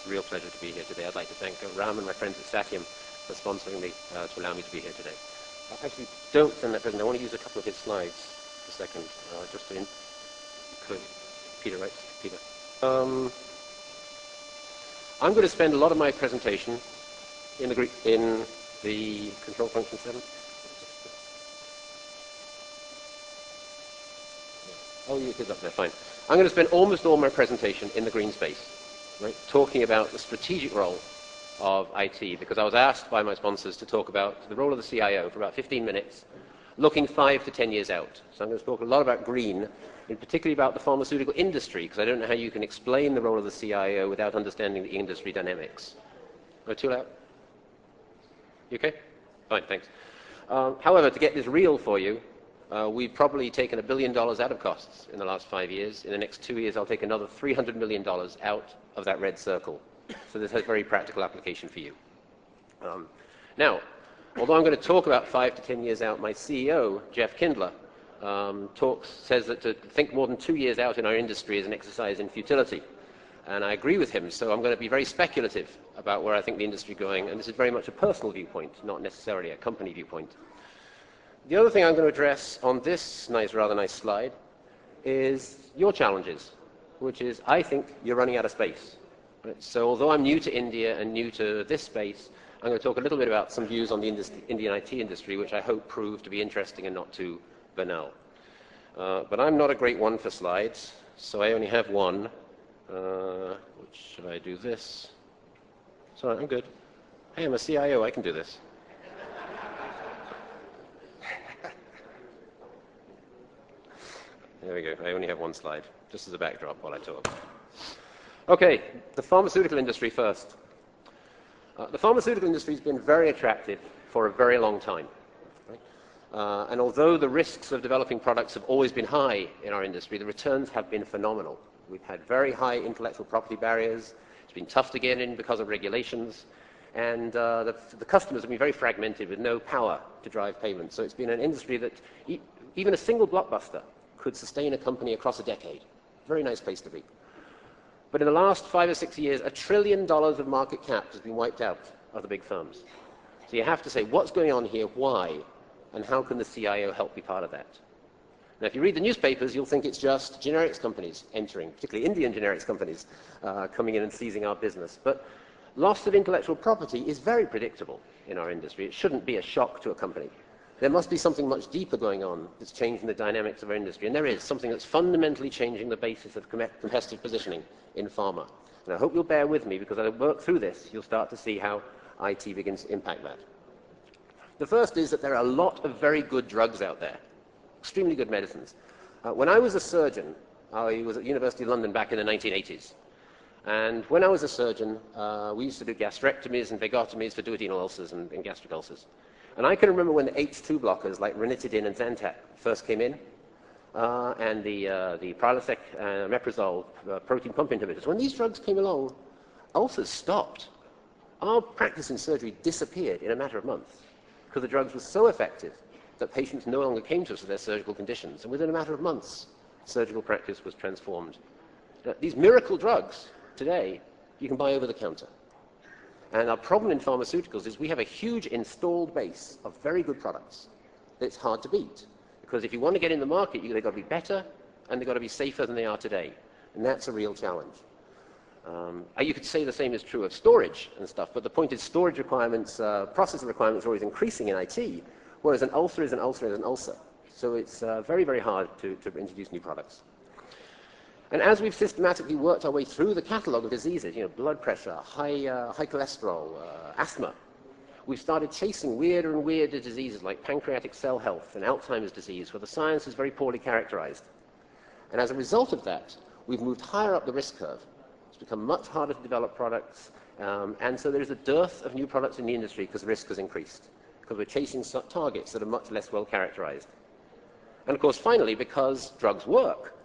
a real pleasure to be here today. I'd like to thank Ram and my friends at Satyam for sponsoring me to allow me to be here today. Actually, don't send that present. I want to use a couple of his slides a second, just to Peter, right? Peter. I'm going to spend a lot of my presentation in the control function 7. Oh, it is up there, fine. I'm going to spend almost all my presentation in the green space, right, talking about the strategic role of IT, because I was asked by my sponsors to talk about the role of the CIO for about 15 minutes, looking 5 to 10 years out. So I'm going to talk a lot about green, and particularly about the pharmaceutical industry, because I don't know how you can explain the role of the CIO without understanding the industry dynamics. Am I too loud? You okay? Fine, thanks. However, to get this real for you, we've probably taken $1 billion out of costs in the last 5 years. In the next 2 years, I'll take another $300 million out of that red circle. So this has very practical application for you. Now, although I'm going to talk about 5 to 10 years out, my CEO, Jeff Kindler, says that to think more than 2 years out in our industry is an exercise in futility. And I agree with him, so I'm going to be very speculative about where I think the industry is going, and this is very much a personal viewpoint, not necessarily a company viewpoint. The other thing I'm going to address on this rather nice slide is your challenges, which is I think you're running out of space. Right? So although I'm new to India and new to this space, I'm going to talk a little bit about some views on the Indian IT industry, which I hope prove to be interesting and not too banal. But I'm not a great one for slides, so I only have one. Should I do this? Sorry, I'm good. Hey, I'm a CIO, I can do this. There we go. I only have one slide, just as a backdrop while I talk. Okay, the pharmaceutical industry first. The pharmaceutical industry has been very attractive for a very long time. Right? And although the risks of developing products have always been high in our industry, the returns have been phenomenal. We've had very high intellectual property barriers. It's been tough to get in because of regulations. And the customers have been very fragmented with no power to drive payments. So it's been an industry that even a single blockbuster could sustain a company across a decade. Very nice place to be. But in the last 5 or 6 years, $1 trillion of market cap has been wiped out of the big firms. So you have to say, what's going on here, why, and how can the CIO help be part of that? Now, if you read the newspapers, you'll think it's just generics companies entering, particularly Indian generics companies, coming in and seizing our business. But loss of intellectual property is very predictable in our industry. It shouldn't be a shock to a company. There must be something much deeper going on that's changing the dynamics of our industry. And there is something that's fundamentally changing the basis of competitive positioning in pharma. And I hope you'll bear with me, because as I work through this, you'll start to see how IT begins to impact that. The first is that there are a lot of very good drugs out there, extremely good medicines. When I was a surgeon, I was at the University of London back in the 1980s. And when I was a surgeon, we used to do gastrectomies and vagotomies for duodenal ulcers and gastric ulcers. And I can remember when the H2 blockers like ranitidine and Zantac first came in, and the Prilosec and Meprazole protein pump inhibitors. When these drugs came along, ulcers stopped. Our practice in surgery disappeared in a matter of months because the drugs were so effective that patients no longer came to us with their surgical conditions. And within a matter of months, surgical practice was transformed. Now, these miracle drugs today, you can buy over the counter. And our problem in pharmaceuticals is we have a huge installed base of very good products that it's hard to beat. Because if you want to get in the market, they've got to be better and they've got to be safer than they are today. And that's a real challenge. You could say the same is true of storage and stuff, but the point is storage requirements, processor requirements are always increasing in IT, whereas an ulcer is an ulcer is an ulcer. So it's very, very hard to introduce new products. And as we've systematically worked our way through the catalog of diseases, blood pressure, high cholesterol, asthma, we've started chasing weirder and weirder diseases like pancreatic cell health and Alzheimer's disease, where the science is very poorly characterized. And as a result of that, we've moved higher up the risk curve. It's become much harder to develop products, and so there's a dearth of new products in the industry because the risk has increased, because we're chasing targets that are much less well characterized. And of course, finally, because drugs work,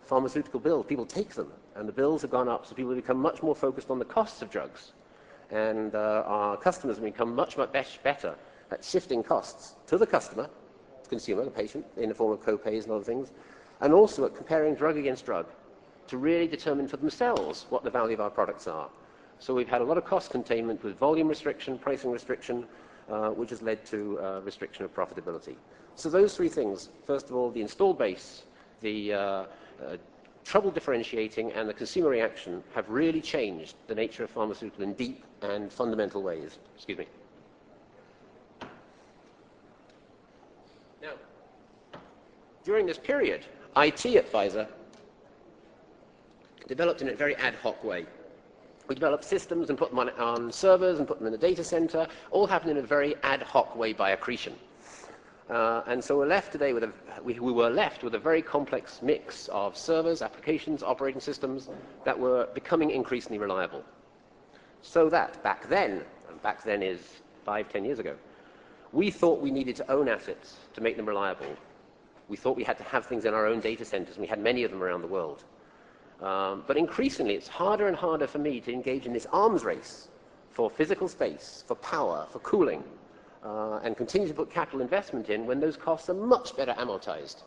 pharmaceutical bills, people take them, and the bills have gone up, so people have become much more focused on the costs of drugs. And our customers have become much, much better at shifting costs to the customer, the consumer, the patient, in the form of co-pays and other things, and also at comparing drug against drug to really determine for themselves what the value of our products are. So we've had a lot of cost containment with volume restriction, pricing restriction, which has led to restriction of profitability. So those three things, first of all, the installed base, the trouble differentiating, and the consumer reaction have really changed the nature of pharmaceutical in deep and fundamental ways. Excuse me. Now, during this period, IT at Pfizer developed in a very ad hoc way. We developed systems and put them on servers and put them in the data center, all happened in a very ad hoc way by accretion. And so we're left today with we were left with a very complex mix of servers, applications, operating systems that were becoming increasingly reliable. So that back then, and back then is 5-10 years ago, we thought we needed to own assets to make them reliable. We thought we had to have things in our own data centers, and we had many of them around the world. But increasingly, it's harder and harder for me to engage in this arms race for physical space, for power, for cooling, and continue to put capital investment in when those costs are much better amortized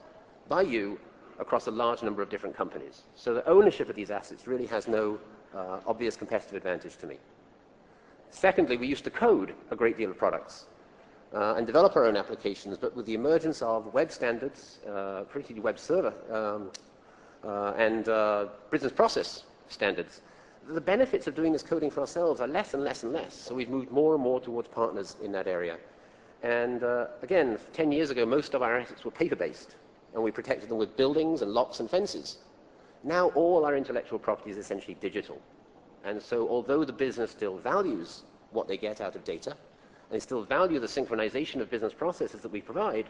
by you across a large number of different companies. So the ownership of these assets really has no obvious competitive advantage to me. Secondly, we used to code a great deal of products and develop our own applications, but with the emergence of web standards, particularly web server, and business process standards, the benefits of doing this coding for ourselves are less and less and less. So we've moved more and more towards partners in that area. And again, 10 years ago, most of our assets were paper-based, and we protected them with buildings and locks and fences. Now all our intellectual property is essentially digital. And so although the business still values what they get out of data, and they still value the synchronization of business processes that we provide,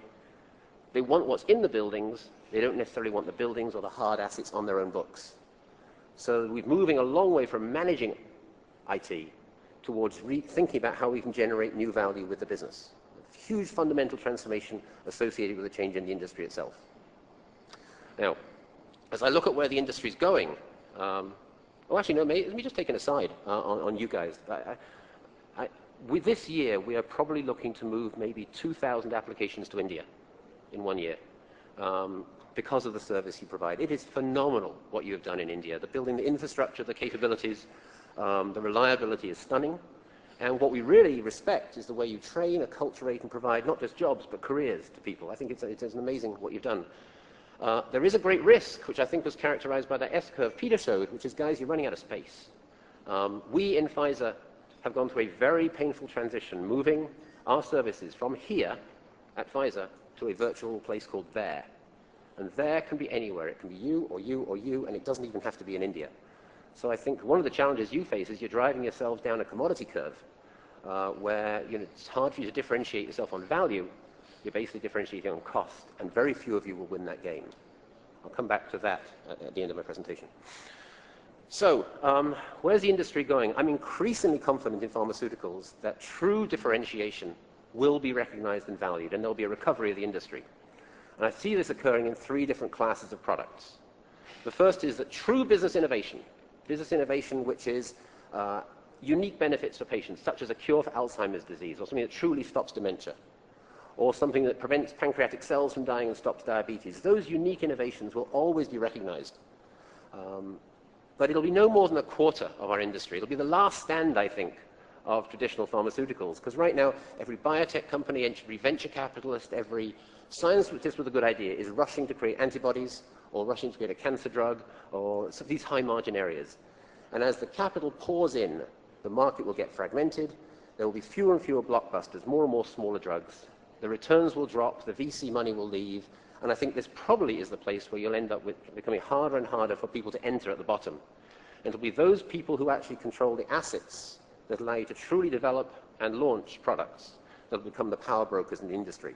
they want what's in the buildings. They don't necessarily want the buildings or the hard assets on their own books. So we're moving a long way from managing IT towards thinking about how we can generate new value with the business. A huge fundamental transformation associated with the change in the industry itself. Now, as I look at where the industry is going, let me just take an aside on you guys. With this year, we are probably looking to move maybe 2,000 applications to India in 1 year. Because of the service you provide. It is phenomenal what you have done in India. The building the infrastructure, the capabilities, the reliability is stunning. And what we really respect is the way you train, acculturate, and provide not just jobs, but careers to people. I think it's an amazing what you've done. There is a great risk, which I think was characterized by that S-curve Peter showed, which is, guys, you're running out of space. We in Pfizer have gone through a very painful transition, moving our services from here at Pfizer to a virtual place called there. And there can be anywhere. It can be you, or you, or you, and it doesn't even have to be in India. So I think one of the challenges you face is you're driving yourselves down a commodity curve where it's hard for you to differentiate yourself on value. You're basically differentiating on cost, and very few of you will win that game. I'll come back to that at the end of my presentation. So where's the industry going? I'm increasingly confident in pharmaceuticals that true differentiation will be recognized and valued, and there'll be a recovery of the industry. And I see this occurring in 3 different classes of products. The first is that true business innovation which is unique benefits for patients, such as a cure for Alzheimer's disease, or something that truly stops dementia, or something that prevents pancreatic cells from dying and stops diabetes. Those unique innovations will always be recognized. But it'll be no more than a quarter of our industry. It'll be the last stand, I think, of traditional pharmaceuticals, because right now every biotech company, every venture capitalist, every scientist with a good idea is rushing to create antibodies or rushing to create a cancer drug or some of these high-margin areas. And as the capital pours in, the market will get fragmented. There will be fewer and fewer blockbusters, more and more smaller drugs. The returns will drop, the VC money will leave, and I think this probably is the place where you'll end up with becoming harder and harder for people to enter at the bottom. And it'll be those people who actually control the assets that allow you to truly develop and launch products that will become the power brokers in the industry.